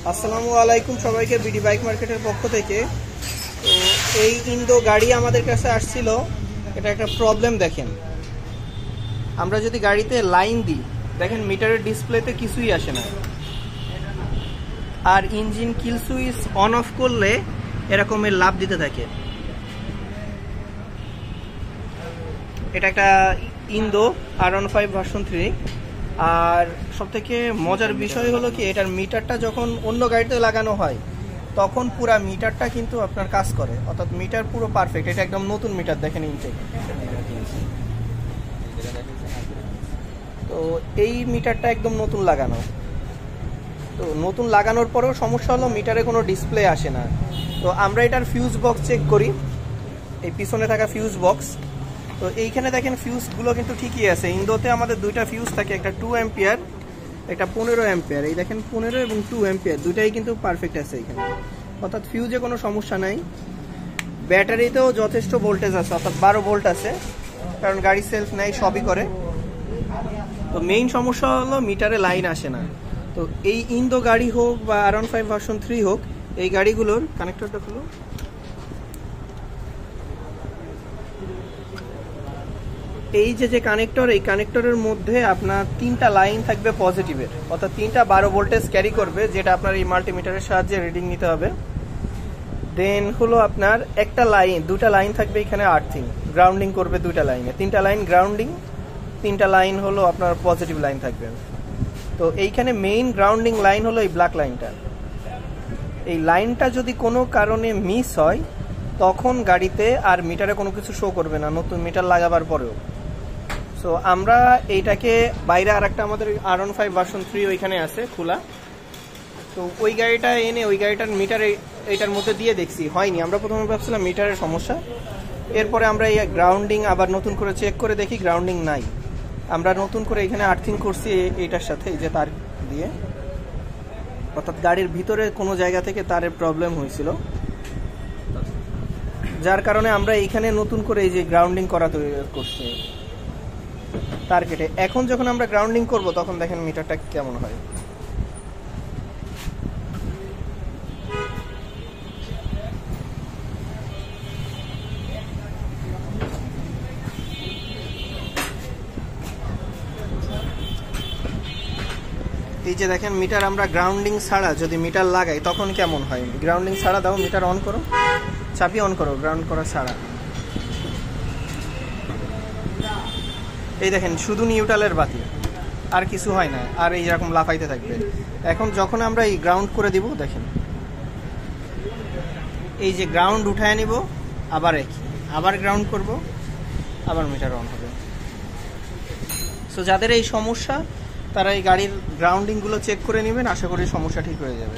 আসসালামু আলাইকুম সবাইকে বিডি বাইক মার্কেটের পক্ষ থেকে। তো এই ইন্দো গাড়ি আমাদের কাছে আসছিল। এটা একটা প্রবলেম দেখেন, আমরা যদি গাড়িতে লাইন দিই দেখেন মিটারের ডিসপ্লেতে কিছুই আসে না, আর engine kill switch on off করলে এরকমের লাভ দিতে থাকে। এটা একটা ইন্দো R15 ভার্সন 3। আর সবথেকে মজার বিষয় হলো কি, এটার মিটারটা যখন অন্য গাড়িতে লাগানো হয় তখন পুরো মিটারটা কিন্তু আপনার কাজ করে, অর্থাৎ মিটার পুরো পারফেক্ট। এটা একদম নতুন মিটার দেখেন ইনটেক। তো এই মিটারটা একদম নতুন লাগানো। তো নতুন লাগানোর পরেও সমস্যা হলো মিটারে কোনো ডিসপ্লে আসে না। তো আমরা এটার ফিউজ বক্স চেক করি, এই পিছনে থাকা ফিউজ বক্স। তো এইখানে দেখেন ফিউজগুলো কিন্তু ঠিকই আছে। ইন্দোতে আমাদের দুইটা ফিউজ থাকে, একটা 2 অ্যাম্পিয়ার, একটা 15 অ্যাম্পিয়ার। এই দেখেন 15 এবং 2 অ্যাম্পিয়ার দুটাই কিন্তু পারফেক্ট আছে এখানে, অর্থাৎ ফিউজে কোনো সমস্যা নাই। ব্যাটারিতেও যথেষ্ট ভোল্টেজ আছে, অর্থাৎ 12 ভোল্ট আছে, কারণ গাড়ি সেলফ নেয়, সবই করে। তো মেইন সমস্যা হলো মিটারে লাইন আসে না। তো এই ইন্দো গাড়ি হোক বা R15 ভার্সন 3 হোক, এই গাড়িগুলোর কানেক্টরটা খুলো। এই যে কানেক্টর, এই কানেক্টরের মধ্যে আপনার 3টা লাইন থাকবে পজিটিভের, অর্থাৎ 3টা 12 ভোল্টেজ ক্যারি করবে, যেটা আপনার এই মাল্টিমিটারের সাহায্যে রিডিং নিতে হবে। দেন হলো আপনার একটা লাইন, 2টা লাইন থাকবে এখানে আর্থিং, গ্রাউন্ডিং করবে 2টা লাইনে। 3টা লাইন গ্রাউন্ডিং, 3টা লাইন হলো আপনার পজিটিভ লাইন থাকবে। তো এইখানে মেইন গ্রাউন্ডিং লাইন হলো এই ব্ল্যাক লাইনটা। এই লাইনটা যদি কোনো কারণে মিস হয় তখন গাড়িতে আর মিটারে কোনো কিছু শো করবে না, নতুন মিটার লাগাবার পরেও। সো আমরা এইটাকে বাইরে আর একটা আমাদের R15 ভার্সন 3 ওইখানে আছে খোলা। তো ওই গাড়িটা এনে ওই গাড়িটার মিটারে এইটার মধ্যে দিয়ে দেখছি, হয়নি। আমরা প্রথমে ভাবছিলাম মিটারের সমস্যা, এরপরে আমরা এই গ্রাউন্ডিং আবার নতুন করে চেক করে দেখি গ্রাউন্ডিং নাই। আমরা নতুন করে এখানে আর্থিং করছি এইটার সাথে, এই যে তার দিয়ে, অর্থাৎ গাড়ির ভিতরে কোনো জায়গা থেকে তারের প্রবলেম হয়েছিল, যার কারণে আমরা এইখানে নতুন করে এই যে গ্রাউন্ডিং করা তৈরি করছি তার কেটে। এখন যখন আমরা গ্রাউন্ডিং করব তখন দেখেন মিটারটা কেমন হয়। এই যে দেখেন মিটার আমরা গ্রাউন্ডিং ছাড়া যদি মিটার লাগাই তখন কেমন হয়। গ্রাউন্ডিং ছাড়া দাও, মিটার অন করো, চাবি অন করো, গ্রাউন্ড করা ছাড়া। এই দেখেন শুধু নিউট্রালের বাতি, আর কিছু হয় না, আর এইরকম লাফাইতে থাকবে। এখন যখন আমরা এই গ্রাউন্ড করে দিব দেখেন, এই যে গ্রাউন্ড উঠায় নিব, আবার গ্রাউন্ড করব, আবার মিটার অন হবে। সো যাদের এই সমস্যা তারা এই গাড়ির গ্রাউন্ডিংগুলো চেক করে নেবেন, আশা করি সমস্যা ঠিক হয়ে যাবে।